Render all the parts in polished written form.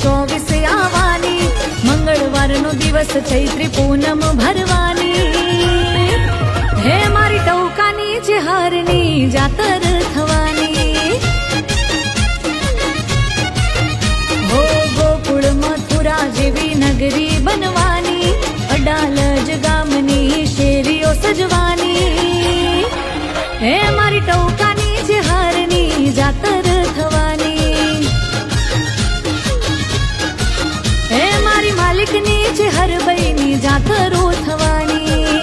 2024 આવવાની, મંગળવારનો દિવસ ચૈત્રી પૂનમ ભરવાની, હે મારી ટૌકાની જે હારની જાતર થવાની, હો ગોકુળ મથુરા જેવી નગરી બનવાની, અડાલજ ગામની શેરીઓ સજવાની, હે મારી ટૌકાની જે હારની જાતર થવાની, હે મારી માલિકની જે હરબઈની જાતરો થવાની,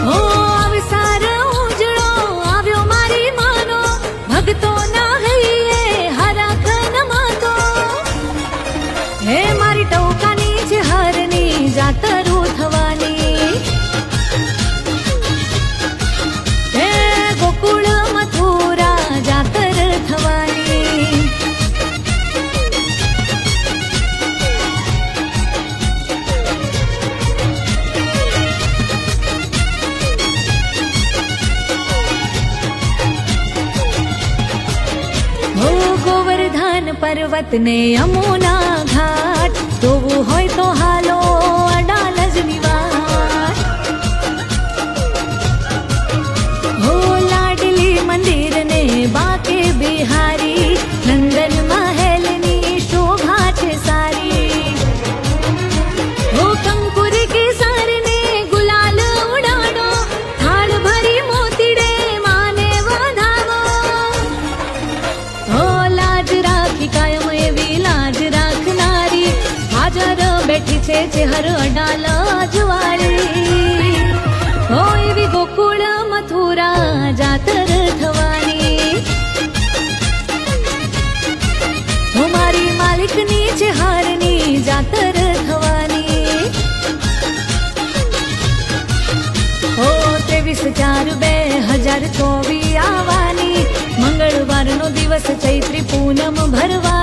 હો અવસાર ઉજળો આવ્યો મારી માનો, ભક્તોના હૈયે હરાખન માતો, હે મારી ટૌકાની જે હારની જાતરો થવાની, હે ગોકુળ મથુરા જાતર થવાની, હો ગોવર્ધન પર્વત ને યમુના ઘાટ, જોવું હોય તો હાલો અડાલજની વાત, હો લાડલી મંદિર ને બાકે બિહારી, નંદન મહેલની શોભા છે સારી, હો કંકુર કેસર ને ગુલાલ ઉડાડો, થાળ ભરી મોતીડે માને વધાવો, હો લાજ રાખી કાયમ એવી લાજ રાખનારી, હાજર બેઠી છે જે હર અડાલજ વાળી, હો એવી ગોકુળ મથુરા જાતર થવાની, હો મારી માલિકની જે હારની જાતર થવાની, હો 23/4/2024 આવવાની, મંગળવારનો દિવસ ચૈત્રી પૂનમ ભરવા